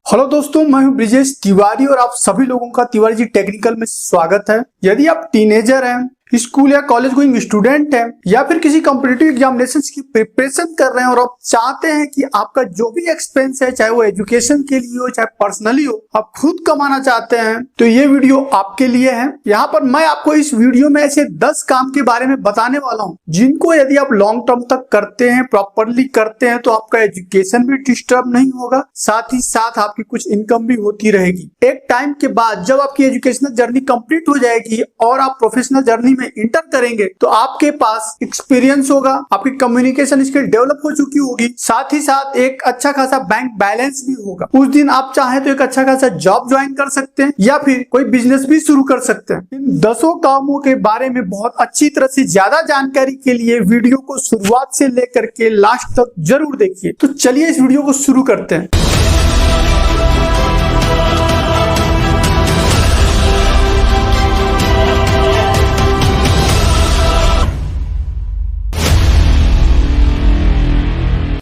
Hello दोस्तों, मैं हूं ब्रिजेश तिवारी और आप सभी लोगों का तिवारी जी टेक्निकल में स्वागत है। यदि आप टीनेजर हैं, स्कूल या कॉलेज गोइंग स्टूडेंट हैं या फिर किसी कॉम्पिटिटिव एग्जामिनेशंस की प्रिपरेशन कर रहे हैं और आप चाहते हैं कि आपका जो भी एक्सपेंस है, चाहे वो एजुकेशन के लिए हो चाहे पर्सनली हो, आप खुद कमाना चाहते हैं तो ये वीडियो आपके लिए है। यहाँ पर मैं आपको इस वीडियो में ऐसे 10 काम के बारे में बताने वाला हूँ जिनको यदि आप लॉन्ग टर्म तक करते हैं, प्रॉपरली करते हैं तो आपका एजुकेशन भी डिस्टर्ब नहीं होगा, साथ ही साथ आपकी कुछ इनकम भी होती रहेगी। एक टाइम के बाद जब आपकी एजुकेशनल जर्नी कंप्लीट हो जाएगी और आप प्रोफेशनल जर्नी में इंटर करेंगे तो आपके पास एक्सपीरियंस होगा, आपकी कम्युनिकेशन स्किल डेवलप हो चुकी होगी, साथ ही साथ एक अच्छा खासा बैंक बैलेंस भी होगा। उस दिन आप चाहे तो एक अच्छा खासा जॉब ज्वाइन कर सकते हैं या फिर कोई बिजनेस भी शुरू कर सकते हैं। इन 10 कामों के बारे में बहुत अच्छी तरह से ज्यादा जानकारी के लिए वीडियो को शुरुआत से लेकर के लास्ट तक जरूर देखिए। तो चलिए इस वीडियो को शुरू करते हैं।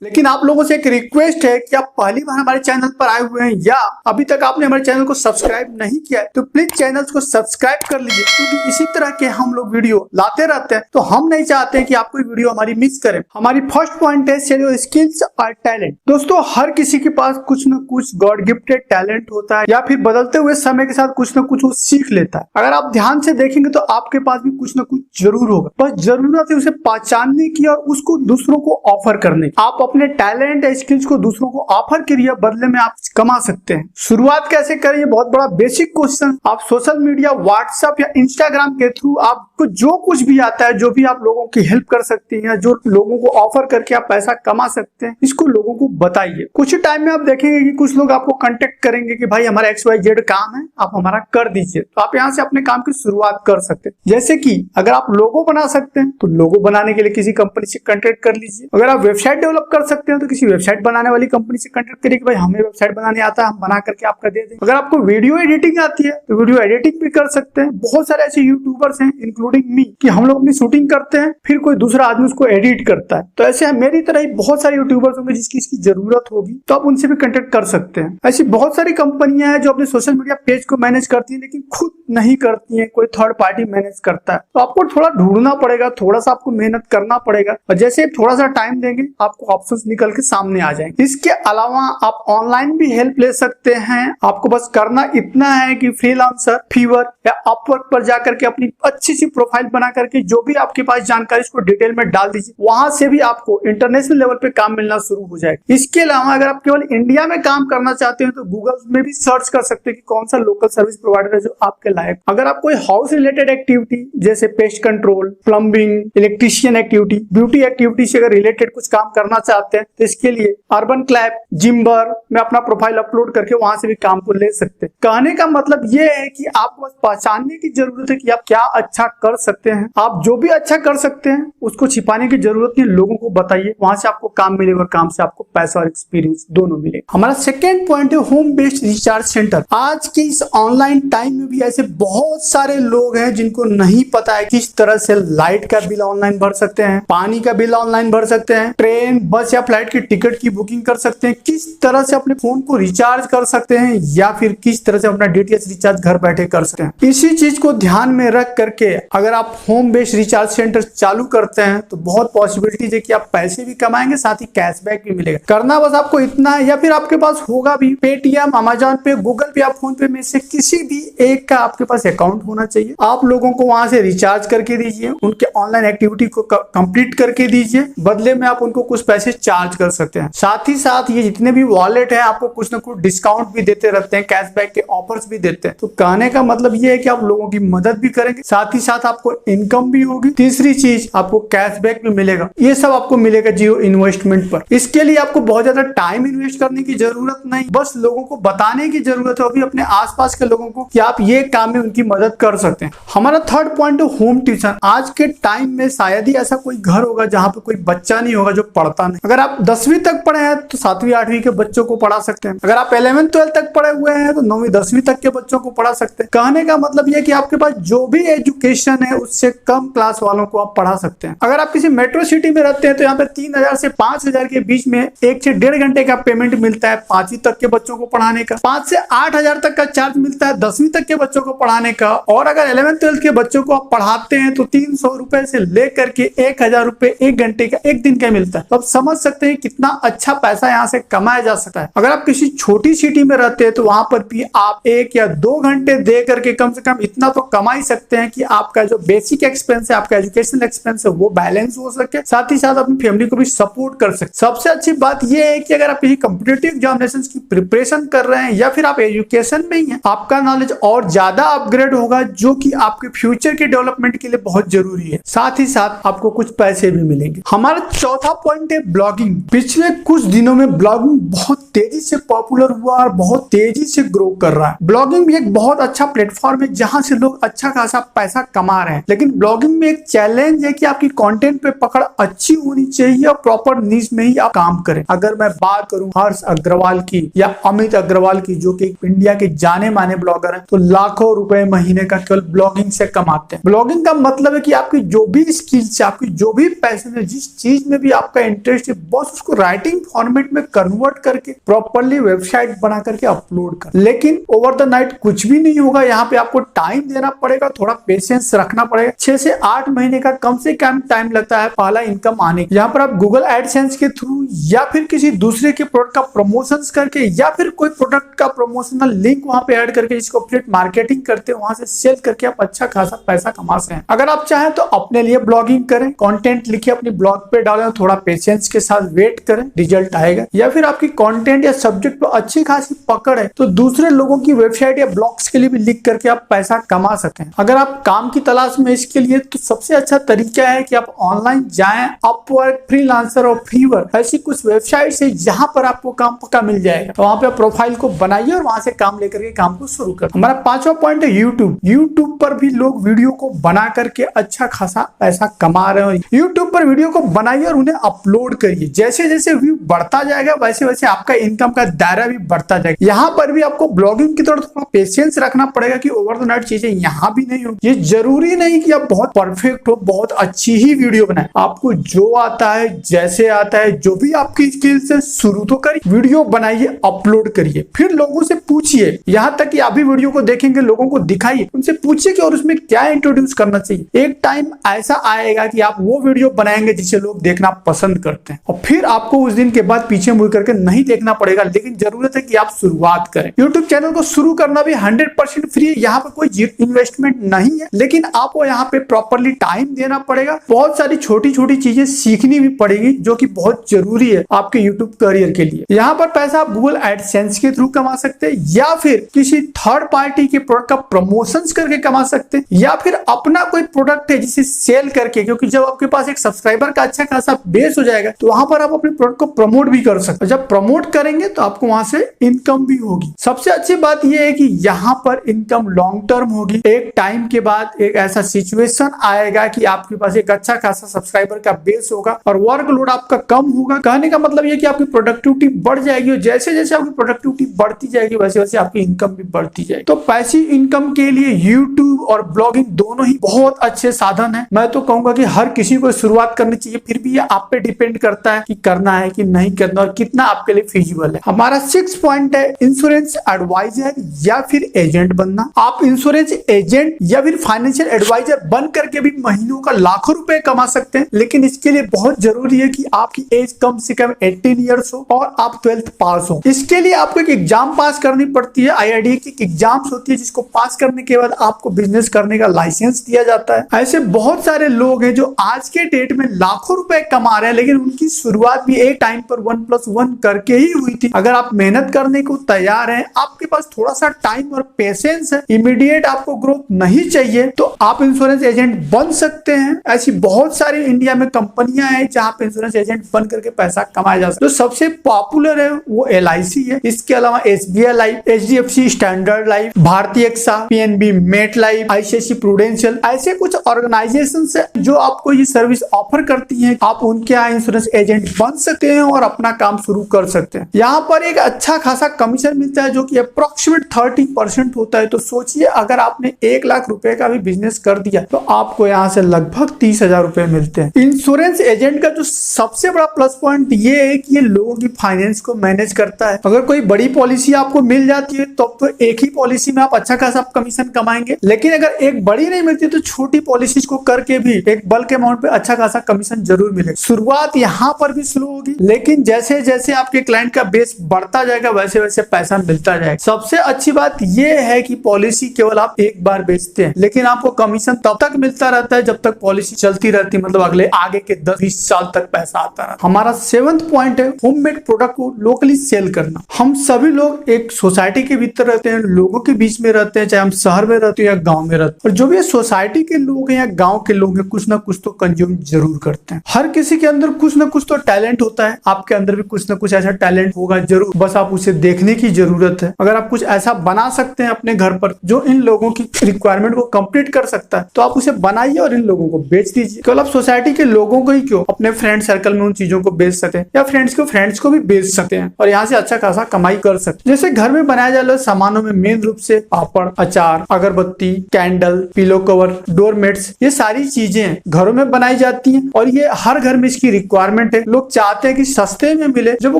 लेकिन आप लोगों से एक रिक्वेस्ट है कि आप पहली बार हमारे चैनल पर आए हुए हैं या अभी तक आपने हमारे चैनल को सब्सक्राइब नहीं किया है तो प्लीज चैनल को सब्सक्राइब कर लीजिए, क्योंकि इसी तरह के हम लोग वीडियो लाते रहते हैं तो हम नहीं चाहते हैं कि आप कोई वीडियो हमारी मिस करें। हमारी फर्स्ट पॉइंट है स्किल्स और टैलेंट। दोस्तों, हर किसी के पास कुछ न कुछ गॉड गिफ्टेड टैलेंट होता है या फिर बदलते हुए समय के साथ कुछ न कुछ वो सीख लेता है। अगर आप ध्यान से देखेंगे तो आपके पास भी कुछ न कुछ जरूर होगा, बस जरूरत है उसे पहचानने की और उसको दूसरों को ऑफर करने की। आप अपने टैलेंट या स्किल्स को दूसरों को ऑफर करिए, बदले में आप कमा सकते हैं। शुरुआत कैसे करें, ये बहुत बड़ा बेसिक क्वेश्चन। आप सोशल मीडिया, व्हाट्सएप या इंस्टाग्राम के थ्रू आपको जो कुछ भी आता है, जो भी आप लोगों की हेल्प कर सकते हैं, जो लोगों को ऑफर करके आप पैसा कमा सकते हैं, इसको लोगों को बताइए। कुछ टाइम में आप देखेंगे कि कुछ लोग आपको कांटेक्ट करेंगे कि भाई हमारा XYZ काम है, आप हमारा कर दीजिए। तो आप यहाँ से अपने काम की शुरुआत कर सकते हैं। जैसे कि अगर आप लोगो बना सकते हैं तो लोगो बनाने के लिए किसी कंपनी से कांटेक्ट कर लीजिए। अगर आप वेबसाइट डेवलप कर सकते हैं तो किसी वेबसाइट बनाने वाली कंपनी से कांटेक्ट करिए कि भाई हमें वेबसाइट बनाने आता है, हम बना करके आपका दे दें। अगर आपको वीडियो एडिटिंग आती है तो वीडियो एडिटिंग भी कर सकते हैं। बहुत सारे ऐसे यूट्यूबर्स हैं इंक्लूडिंग मी कि हम लोग अपनी शूटिंग करते हैं फिर कोई दूसरा आदमी उसको एडिट करता है। तो ऐसे मेरी तरह ही बहुत सारे यूट्यूबर्स होंगे जिसकी इसकी जरूरत होगी तो आप उनसे भी कांटेक्ट कर सकते हैं। ऐसी बहुत सारी कंपनियां हैं जो अपने सोशल मीडिया पेज को मैनेज करती है लेकिन खुद नहीं करती है, कोई थर्ड पार्टी मैनेज करता है। तो आपको थोड़ा ढूंढना पड़ेगा, थोड़ा सा आपको मेहनत करना पड़ेगा और जैसे थोड़ा सा टाइम देंगे आपको ऑप्शंस निकल के सामने आ जाएंगे। इसके अलावा आप ऑनलाइन भी हेल्प ले सकते हैं। आपको बस करना इतना है कि फ्रीलांसर, फीवर या अपवर्क पर जाकर के अपनी अच्छी सी प्रोफाइल बना करके जो भी आपके पास जानकारी उसको डिटेल में डाल दीजिए। वहां से भी आपको इंटरनेशनल लेवल पे काम मिलना शुरू हो जाएगा। इसके अलावा अगर आप केवल इंडिया में काम करना चाहते हैं तो गूगल में भी सर्च कर सकते हैं कि कौन सा लोकल सर्विस प्रोवाइडर है जो आपके लायक। अगर आप कोई हाउस रिलेटेड एक्टिविटी जैसे pest control, plumbing, electrician activity, beauty activity से अगर रिलेटेड कुछ काम करना चाहते हैं तो इसके लिए अर्बन क्लैप, जिम्बर में अपना प्रोफाइल अपलोड करके वहां से भी काम को ले सकते हैं। कहने का मतलब ये है कि आपको बस पहचानने की जरूरत है कि आप क्या अच्छा कर सकते हैं। आप जो भी अच्छा कर सकते हैं उसको छिपाने की जरूरत नहीं, लोगों को बताइए, वहां से आपको काम मिलेगा और काम से आपको पैसा और एक्सपीरियंस दोनों मिलेगा। हमारा सेकेंड पॉइंट है होम बेस्ड रिचार्ज सेंटर। आज के इस ऑनलाइन टाइम में भी ऐसे बहुत सारे लोग हैं जिनको नहीं पता है किस तरह से लाइट का बिल ऑनलाइन भर सकते हैं, पानी का बिल ऑनलाइन भर सकते हैं, ट्रेन, बस या फ्लाइट की टिकट की बुकिंग कर सकते हैं, किस तरह से अपने फोन को रिचार्ज कर सकते हैं या फिर किस तरह से अपना DTH रिचार्ज घर बैठे कर सकते हैं। इसी चीज को ध्यान में रख करके अगर आप होम बेस्ड रिचार्ज सेंटर चालू करते हैं तो बहुत पॉसिबिलिटीज है कि आप पैसे भी कमाएंगे, साथ ही कैशबैक भी मिलेगा। करना बस आपको इतना है, या फिर आपके पास होगा भी पेटीएम, अमेजॉन पे, गूगल पे या फोन पे में से किसी भी एक का आपके पास अकाउंट होना चाहिए। आप लोगों को वहां से रिचार्ज करके दीजिए, उनके ऑनलाइन एक्टिविटी को कंप्लीट करके दीजिए, बदले में आप उनको कुछ पैसे चार्ज कर सकते हैं। साथ ही साथ ये जितने भी वॉलेट है आपको कुछ ना कुछ डिस्काउंट भी देते रहते हैं, कैशबैक के ऑफर्स भी देते हैं। तो कहने का मतलब ये है कि आप लोगों की मदद भी करेंगे, साथ ही साथ आपको इनकम भी होगी। तीसरी चीज, आपको कैशबैक भी मिलेगा। ये सब आपको मिलेगा जीरो इन्वेस्टमेंट पर। इसके लिए आपको बहुत ज्यादा टाइम इन्वेस्ट करने की जरूरत नहीं, बस लोगों को बताने की जरूरत है, अभी अपने आसपास के लोगों को कि आप ये काम में उनकी मदद कर सकते हैं। हमारा थर्ड पॉइंट है होम ट्यूशन। आज के टाइम में शायद ही ऐसा कोई घर होगा जहां पे कोई बच्चा नहीं होगा जो पढ़ता नहीं। अगर आप आप 10वीं तक पढ़े हैं तो 7वीं 8वीं के बच्चों को पढ़ा सकते हैं। अगर आप 11th 12th तक पढ़े हुए हैं तो 9वीं 10वीं तक के बच्चों को पढ़ा सकते हैं। कहने का मतलब यह कि आपके पास जो भी एजुकेशन है उससे कम क्लास वालों को आप पढ़ा सकते हैं। अगर आप किसी मेट्रो सिटी में रहते हैं तो यहाँ पे 3000 से 5000 के बीच में 1 से 1.5 घंटे का पेमेंट मिलता है 5वीं तक के बच्चों को पढ़ाने का। 5 से 8000 तक का चार्ज मिलता है 10वीं तक के बच्चों को पढ़ाने का। और अगर 11th 12th के बच्चों को आप पढ़ाते हैं तो 300 रुपए से लेकर के 1000 रुपए 1 घंटे का 1 दिन का मिलता है। तो आप समझ सकते हैं कितना अच्छा पैसा यहाँ से कमाया जा सकता है। अगर आप किसी छोटी सिटी में रहते हैं तो वहां पर भी आप 1 या 2 घंटे दे करके कम से कम इतना तो कमा ही सकते हैं कि आपका जो बेसिक एक्सपेंस है, आपका एजुकेशनल एक्सपेंस है, वो बैलेंस हो सके, साथ ही साथ अपनी फैमिली को भी सपोर्ट कर सकते। सबसे अच्छी बात यह है कि अगर आप किसी कॉम्पिटिटिव एग्जामिनेशन की प्रिपरेशन कर रहे हैं या फिर आप एजुकेशन में ही हैं, आपका नॉलेज और ज्यादा अपग्रेड होगा जो कि आपके फ्यूचर के डेवलपमेंट के लिए बहुत जरूरी है। साथ ही साथ आपको कुछ पैसे भी मिलेंगे। हमारा चौथा पॉइंट है ब्लॉगिंग। पिछले कुछ दिनों में ब्लॉगिंग बहुत तेजी से पॉपुलर हुआ और बहुत तेजी से ग्रो कर रहा है। ब्लॉगिंग भी एक बहुत अच्छा प्लेटफॉर्म है जहां से लोग अच्छा खासा पैसा कमा रहे हैं। लेकिन ब्लॉगिंग में एक चैलेंज है कि आपकी कंटेंट पे पकड़ अच्छी होनी चाहिए और प्रॉपर नीश में ही आप काम करें। अगर मैं बात करूं हर्ष अग्रवाल की या अमित अग्रवाल की, जो कि इंडिया के जाने माने ब्लॉगर हैं, तो लाखों रुपए महीने का केवल ब्लॉगिंग से कमाते हैं। ब्लॉगिंग का मतलब है कि आपकी जो भी स्किल्स है, आपकी जो भी पैशन है, जिस चीज में भी आपका इंटरेस्ट है, बस उसको राइटिंग फॉर्मेट में कन्वर्ट करके प्रॉपर्ली वेबसाइट बना करके अपलोड कर। लेकिन ओवर द नाइट कुछ भी नहीं होगा। यहाँ पे आपको टाइम देना पड़ेगा, थोड़ा पेशेंस रखना पड़ेगा। 6 से 8 महीने का कम से कम टाइम लगता है पहला इनकम आने की। यहाँ पर आप गूगल एडसेंस के थ्रू या फिर किसी दूसरे के प्रोडक्ट का प्रमोशन करके या फिर कोई प्रोडक्ट का प्रमोशनल लिंक वहां पे ऐड करके इसको अपडेट मार्केटिंग करते हैं, वहां से सेल करके आप अच्छा खासा पैसा कमा सकते हैं। अगर आप चाहें तो अपने लिए ब्लॉगिंग करें, कंटेंट लिखिए, अपनी ब्लॉग पे डालें, थोड़ा पेशेंस के साथ वेट करें, रिजल्ट आएगा। या फिर आपकी कंटेंट या सब्जेक्ट पर अच्छी खासी पकड़ है तो दूसरे लोगों की वेबसाइट या ब्लॉग्स के लिए भी लिख करके आप पैसा कमा सकते हैं। अगर आप काम की तलाश में इसके लिए तो सबसे अच्छा तरीका है कि आप ऑनलाइन जाएं, अपवर्क, फ्रीलांसर और फ्रीवर्क ऐसी कुछ वेबसाइट है जहां पर आपको काम पक्का मिल जाएगा। तो वहां पे आप प्रोफाइल को बनाइए और वहां से काम लेकर के काम को शुरू कर। हमारा 5वां पॉइंट है यूट्यूब। यूट्यूब पर भी लोग वीडियो को बना करके अच्छा खासा पैसा कमा रहे हैं। यूट्यूब पर वीडियो को बनाइए और उन्हें अपलोड करिए। जैसे जैसे व्यू बढ़ता जाएगा वैसे वैसे आपका इनकम का दायरा भी बढ़ता जाएगा। यहाँ पर भी आपको ब्लॉगिंग की तरफ थोड़ा पेशेंस रखना पड़ेगा कि ओवर द नाइट चीजें यहाँ भी नहीं होगी। ये जरूरी नहीं कि आप बहुत परफेक्ट हो, बहुत अच्छी ही वीडियो बनाए। आपको जो आता है, जैसे आता है, जो भी आपकी स्किल्स है, शुरू तो करिए, वीडियो बनाइए, अपलोड करिए, फिर लोगों से पूछिए। यहाँ तक कि आप भी वीडियो को देखेंगे, लोगों को दिखाइए, उनसे पूछिए कि और उसमें क्या इंट्रोड्यूस करना चाहिए। एक टाइम ऐसा आएगा कि आप वो वीडियो बनाएंगे जिसे लोग देखना पसंद करते हैं और फिर आपको उस दिन के बाद पीछे मुड़ करके नहीं देखना पड़ेगा। लेकिन जरूरत है कि आप शुरुआत करें। यूट्यूब चैनल को शुरू करना भी 100% फ्री है। यहाँ पर कोई इन्वेस्टमेंट नहीं है, लेकिन आपको यहाँ पे प्रॉपरली टाइम देना पड़ेगा। बहुत सारी छोटी छोटी चीजें सीखनी भी पड़ेगी जो कि बहुत जरूरी है आपके यूट्यूब करियर के लिए। यहाँ पर पैसा आप गूगल एडसेंस के थ्रू कमा सकते हैं या फिर किसी थर्ड पार्टी के प्रोडक्ट का प्रमोशंस करके कमा सकते हैं या फिर अपना कोई प्रोडक्ट है जिसे सेल करके, क्योंकि जब आपके पास एक सब्सक्राइबर का अच्छा खासा बेस हो जाएगा तो वहां पर आप अपने प्रोडक्ट को प्रमोट भी कर सकते हैं। जब प्रमोट करेंगे तो आपको वहां से इनकम भी होगी। सबसे अच्छी बात यह है कि यहाँ पर इनकम लॉन्ग टर्म होगी। एक टाइम के बाद एक ऐसा सिचुएशन आएगा कि आपके पास एक अच्छा खासा सब्सक्राइबर का बेस होगा और वर्कलोड आपका कम होगा। कहने का मतलब यह कि आपकी प्रोडक्टिविटी बढ़ जाएगी और जैसे जैसे आपकी प्रोडक्टिविटी बढ़ती जाएगी वैसे वैसे आपकी इनकम भी बढ़ती जाएगी। तो पैसिव इनकम के लिए यूट्यूब और ब्लॉगिंग दोनों ही बहुत अच्छे साधन है। मैं तो कहूंगा कि हर किसी को शुरुआत करनी चाहिए। फिर भी ये आप पे डिपेंड करता है कि करना है कि नहीं करना और कितना आपके लिए फिजिबल है। हमारा 6 पॉइंट है इंश्योरेंस एडवाइजर या फिर एजेंट बनना। आप इंश्योरेंस एजेंट या फिर फाइनेंशियल एडवाइजर बन करके भी महीनों का लाखों रुपए कमा सकते हैं, लेकिन इसके लिए बहुत जरूरी है कि आपकी एज कम से कम 18 ईयर्स हो और आप 12th पास हो। इसके लिए आपको एक एग्जाम पास करनी पड़ती है। IRDAI की एग्जाम्स होती है जिसको पास करने के बाद आपको बिजनेस करने का लाइसेंस दिया जाता है। ऐसे बहुत सारे लोग हैं जो आज के डेट में लाखों रुपए कमा रहे हैं, लेकिन उनकी शुरुआत भी एक टाइम पर 1+1 करके ही हुई थी। अगर आप मेहनत करने को तैयार हैं, आपके पास थोड़ा सा टाइम और पेशेंस है, इमीडिएट आपको ग्रोथ नहीं चाहिए, तो आप इंश्योरेंस एजेंट बन सकते हैं। ऐसी बहुत सारी इंडिया में कंपनियां हैं जहां पे इंश्योरेंस एजेंट बन करके पैसा कमाया जा सकता है। जो सबसे पॉपुलर है वो LIC है। इसके अलावा SBI Life, HDFC Standard Life, भारतीय Axa, PNB Met Life, ICICI Prudential, ऐसे कुछ ऑर्गेनाइजेशन है जो आपको ये सर्विस ऑफर करती हैं। आप उनके यहाँ इंश्योरेंस एजेंट बन सकते हैं और अपना काम शुरू कर सकते हैं। यहाँ पर एक अच्छा खासा कमीशन मिलता है जो कि अप्रोक्सीमेट 30% होता है। तो सोचिए अगर आपने 1 लाख रुपए का भी बिजनेस कर दिया तो आपको यहाँ से लगभग 30,000 रुपए मिलते हैं। इंश्योरेंस एजेंट का जो सबसे बड़ा प्लस पॉइंट ये है कि ये लोगों की फाइनेंस को मैनेज करता है। अगर कोई बड़ी पॉलिसी आपको मिल जाती है तो एक ही पॉलिसी में आप अच्छा खासा कमीशन कमाएंगे, लेकिन अगर एक बड़ी नहीं मिलती तो छोटी पॉलिसीज को करके भी एक बल्क अमाउंट पे अच्छा खासा कमीशन जरूर मिलेगा। शुरुआत यहाँ पर भी स्लो होगी, लेकिन जैसे जैसे आपके क्लाइंट का बेस बढ़ता जाएगा वैसे वैसे पैसा मिलता जाएगा। सबसे अच्छी बात यह है कि पॉलिसी केवल आप एक बार बेचते हैं, लेकिन आपको कमीशन तब तक मिलता रहता है जब तक पॉलिसी चलती रहती है, मतलब अगले आगे के 10-20 साल तक पैसा आता रहता है। हमारा 7th पॉइंट है होममेड प्रोडक्ट को लोकली सेल करना। हम सभी लोग एक सोसाइटी के भीतर रहते हैं, लोगों के बीच में रहते हैं, चाहे हम शहर में रहते हैं या गाँव में रहते हैं, और जो भी सोसाइटी के लोग हैं या गाँव के लोग हैं कुछ ना कुछ तो कंज्यूम जरूर करते हैं। हर किसी के अंदर कुछ ना कुछ तो टैलेंट होता है, आपके अंदर भी कुछ ना कुछ ऐसा टैलेंट होगा जरूर, बस आप उसे देखने की जरूरत है। अगर आप कुछ ऐसा बना सकते हैं अपने घर पर जो इन लोगों की रिक्वायरमेंट को कंप्लीट कर सकता है तो आप उसे बनाइए और इन लोगों को बेच दीजिए। केवल आप सोसाइटी के लोगों को ही क्यों, अपने फ्रेंड सर्कल में उन चीजों को बेच सकते हैं या फ्रेंड्स को भी बेच सकते हैं और यहाँ से अच्छा खासा कमाई कर सकते हैं। जैसे घर में बनाए जाने वाले सामानों में मेन रूप से पापड़, अचार, अगरबत्ती, कैंडल, पिलो कवर, डोरमेट्स, ये सारी चीजें घरों में बनाई जाती हैं और ये हर घर में इसकी रिक्वायरमेंट है। लोग चाहते हैं कि सस्ते में मिले। जब वो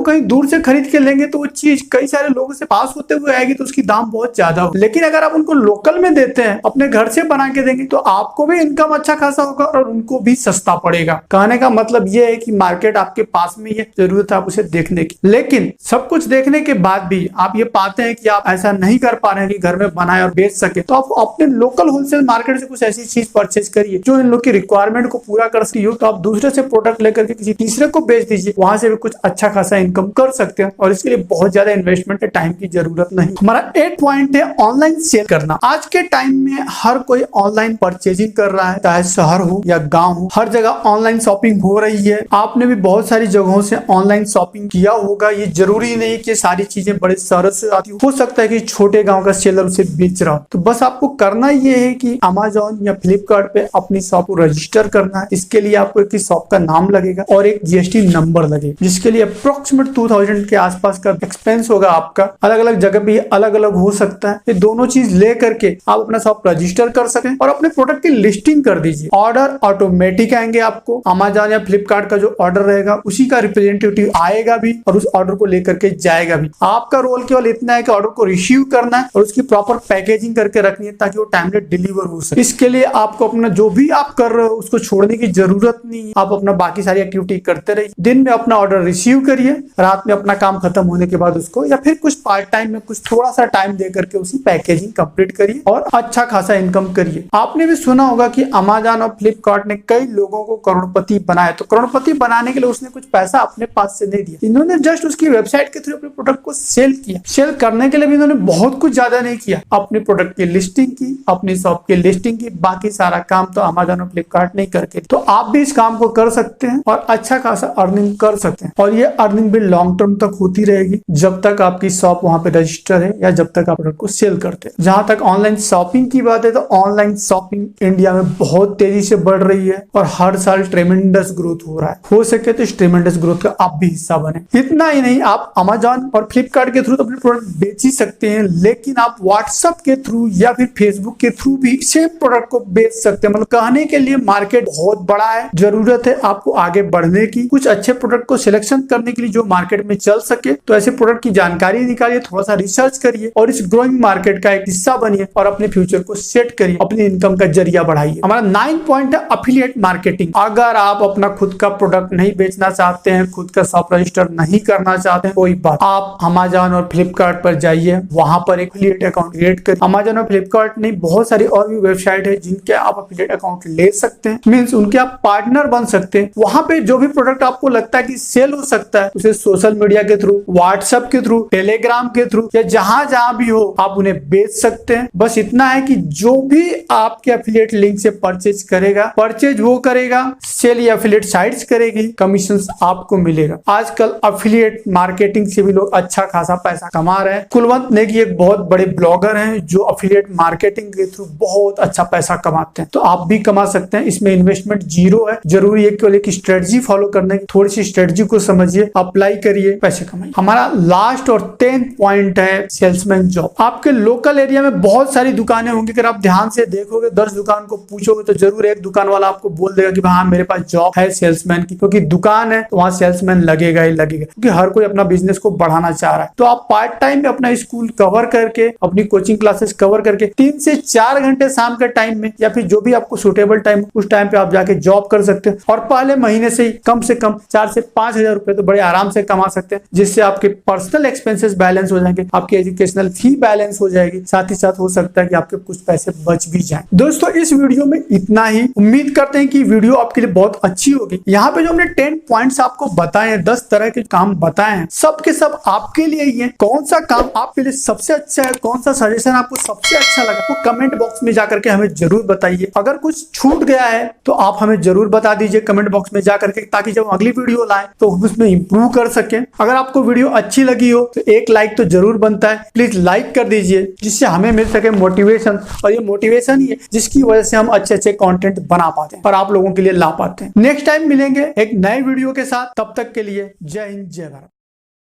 कहीं दूर से खरीद के लेंगे तो वो चीज कई सारे लोगों से पास होते हुए आएगी तो उसकी दाम बहुत ज्यादा हो। लेकिन अगर आप उनको लोकल में देते हैं, अपने घर से बना के देंगे तो आपको भी इनकम अच्छा खासा होगा और उनको भी सस्ता पड़ेगा। कहने का मतलब ये है कि मार्केट आपके पास में ही है, जरूरत है आप उसे देखने की। लेकिन सब कुछ देखने के बाद भी आप ये पाते हैं कि आप ऐसा नहीं कर पा रहे हैं कि घर में बनाए और बेच सके, तो आप अपने लोकल होलसेल मार्केट से कुछ ऐसी चीज परचेज करिए जो इन लोग की रिक्वायरमेंट को पूरा कर सकती हो। तो आप दूसरे से प्रोडक्ट लेकर के किसी तीसरे को बेच दीजिए, वहां से भी कुछ अच्छा खासा इनकम कर सकते हैं और इसके लिए बहुत ज्यादा इन्वेस्टमेंट है, टाइम की जरूरत नहीं। हमारा 8 पॉइंट है ऑनलाइन सेल करना। आज के टाइम में हर कोई ऑनलाइन परचेजिंग कर रहा है, चाहे शहर हो या गांव हो, हर जगह ऑनलाइन शॉपिंग हो रही है। आपने भी बहुत सारी जगहों से ऑनलाइन शॉपिंग किया होगा। ये जरूरी नहीं कि सारी चीजें बड़े शहर से आती हो सकता है कि छोटे गांव का सेलर उसे बेच रहा हो। तो बस आपको करना ये है कि अमेज़न या फ्लिपकार्ट पे अपनी शॉप को रजिस्टर करना है। इसके लिए आपको एक शॉप का नाम लगेगा और एक GST नंबर लगेगा, जिसके लिए अप्रोक्सीमेट 2000 के आसपास का एक्सपेंस होगा आपका। अलग अलग जगह भी अलग अलग हो सकता है। ये दोनों चीज ले करके आप अपना शॉप रजिस्टर कर सकें और अपने प्रोडक्ट की लिस्टिंग कर दीजिए। ऑर्डर ऑटोमेटिक आएंगे आपको। अमेज़न या फ्लिपकार्ट का जो ऑर्डर रहेगा उसी का रिप्रेजेंटेटिव आएगा भी और उस ऑर्डर को लेकर के जाएगा भी। आपका रोल केवल इतना है कि ऑर्डर को रिसीव करना है और उसकी प्रॉपर पैकेजिंग करके रखनी है ताकि वो टाइमली डिलीवर हो सके। इसके लिए आपको अपना जो भी आप कर रहे हो उसको छोड़ने की जरूरत नहीं है। आप अपना बाकी सारी एक्टिविटी करते रहिए। दिन में अपना ऑर्डर रिसीव करिए, रात में अपना काम खत्म होने के बाद उसको या फिर कुछ पार्ट टाइम में कुछ थोड़ा सा टाइम दे करके उसी पैकेजिंग कंप्लीट करिए और अच्छा खासा इनकम करिए। आपने भी सुना होगा कि अमेज़न और फ्लिपकार्ट ने कई लोगों को करोड़पति बनाया। तो करोड़पति बनाने के लिए उसने कुछ पैसा अपने पास से नहीं दिया, इन्होंने जस्ट उसकी वेबसाइट के थ्रू अपने प्रोडक्ट को सेल किया। सेल करने के लिए भी इन्होंने बहुत कुछ ज्यादा नहीं किया। अपने प्रोडक्ट की लिस्टिंग की, अपनी शॉप की लिस्टिंग की, बाकी सारा काम तो अमेज़न और फ्लिपकार्ट नहीं करके। तो आप भी इस काम को कर सकते हैं और अच्छा खासा अर्निंग कर सकते हैं और ये अर्निंग भी लॉन्ग टर्म तक होती रहेगी जब तक आपकी शॉप वहां पे रजिस्टर है या जब तक आप प्रोडक्ट को सेल करते हैं। जहां तक ऑनलाइन शॉपिंग की बात है तो ऑनलाइन शॉपिंग इंडिया में बहुत तेजी से बढ़ रही है और हर साल ट्रेमेंडस ग्रोथ हो रहा है। हो सके तो इस ट्रेमेंडस ग्रोथ का आप भी हिस्सा बने। इतना ही नहीं, आप अमेज़न और फ्लिपकार्ट के थ्रू तो अपने प्रोडक्ट बेच ही सकते हैं, लेकिन आप व्हाट्सएप के थ्रू या फिर फेसबुक के थ्रू भी सेम प्रोडक्ट को बेच सकते हैं। मतलब कहने के लिए मार्केट बहुत बड़ा है, जरूरत है आपको आगे बढ़ने की, कुछ अच्छे प्रोडक्ट को सिलेक्शन करने के लिए जो मार्केट में चल सके। तो ऐसे प्रोडक्ट की जानकारी निकालिए, थोड़ा सा रिसर्च करिए और इस ग्रोइंग मार्केट का एक हिस्सा बनिए और अपने फ्यूचर को सेट करिए, अपनी इनकम का जरिया बढ़ाइए। हमारा 9 पॉइंट है एफिलिएट मार्केटिंग। अगर आप अपना खुद का प्रोडक्ट नहीं बेचना चाहते हैं, खुद का शॉप रजिस्टर नहीं करना चाहते हैं, कोई बात, आप अमेज़न और फ्लिपकार्ट पर जाइए, वहां पर एक एफिलिएट अकाउंट क्रिएट करिए। अमेज़न और फ्लिपकार्ट नहीं, बहुत सारी और भी वेबसाइट है जिनके आप एफिलिएट अकाउंट ले सकते हैं, मींस उनके आप पार्टनर बन सकते हैं। वहां पे जो भी प्रोडक्ट आपको लगता है कि सेल हो सकता है उसे सोशल मीडिया के थ्रू, व्हाट्सएप के थ्रू, टेलीग्राम के थ्रू या जहां भी हो आप उन्हें बेच सकते हैं। बस इतना है कि जो भी आपके एफिलिएट लिंक से परचेज करेगा, परचेज वो करेगा, सेल या एफिलिएट साइट्स करेगी, कमीशन आपको मिलेगा। आजकल एफिलिएट मार्केटिंग से भी लोग अच्छा खासा पैसा कमा रहे हैं। कुलवंत नेगी एक बहुत बड़े ब्लॉगर हैं जो एफिलिएट मार्केटिंग के थ्रू बहुत अच्छा पैसा कमाते हैं। तो आप भी कमा सकते हैं, इसमें इन्वेस्टमेंट जीरो है। जरूरी है केवल एक स्ट्रेटजी फॉलो करना करने की थोड़ी सी स्ट्रेटजी को समझिए, अप्लाई करिए, पैसे कमाइए। हमारा लास्ट और 10th पॉइंट है सेल्समैन जॉब। आपके लोकल एरिया में बहुत सारी दुकानें होंगी, अगर आप ध्यान से देखोगे 10 दुकान को पूछोगे तो जरूर एक दुकान वाला आपको बोल देगा कि हाँ मेरे पास जॉब है सेल्समैन की, क्योंकि दुकान है तो वहां सेल्समैन लगेगा ही लगेगा, क्योंकि हर कोई अपना बिजनेस को बढ़ाना चाह रहा है। तो आप पार्ट टाइम में अपना स्कूल कवर करके, अपनी कोचिंग क्लासेस कवर करके 3 से 4 घंटे शाम के टाइम में या फिर जो भी आपको सुटेबल टाइम उस टाइम पे आप जाके जॉब कर सकते हैं और पहले महीने से ही कम 4 से 5 हजार रुपए तो बड़े आराम से कमा सकते हैं, जिससे आपके पर्सनल एक्सपेंसेस बैलेंस हो जाएंगे, आपकी एजुकेशनल फी बैलेंस हो जाएगी, साथ ही साथ हो सकता है कि आपके कुछ पैसे बच भी जाएं। दोस्तों इस वीडियो में इतना ही। उम्मीद करते हैं कि वीडियो आपके लिए बहुत अच्छी होगी। यहाँ पे जो हमने 10 पॉइंट्स आपको बताए हैं, 10 तरह के काम बताए हैं, सब के सब आपके लिए ही है। कौन सा काम आपके लिए सबसे अच्छा है, कौन सा सजेशन आपको सबसे अच्छा लगा, वो कमेंट बॉक्स में जाकर के हमें जरूर बताइए। अगर कुछ छूट गया है तो आप हमें जरूर बता दीजिए कमेंट बॉक्स में जाकर के, ताकि जब अगली वीडियो लाए तो हम उसमें इंप्रूव कर सकें। अगर आपको वीडियो अच्छी लगी हो तो एक लाइक तो जरूर बनता है, प्लीज लाइक कर दीजिए, जिससे हमें मिल सके मोटिवेशन, और ये मोटिवेशन ही है जिसकी वजह से हम अच्छे अच्छे कंटेंट बना पाते हैं और आप लोगों के लिए ला पाते हैं। नेक्स्ट टाइम मिलेंगे एक नए वीडियो के साथ, तब तक के लिए जय हिंद जय भारत।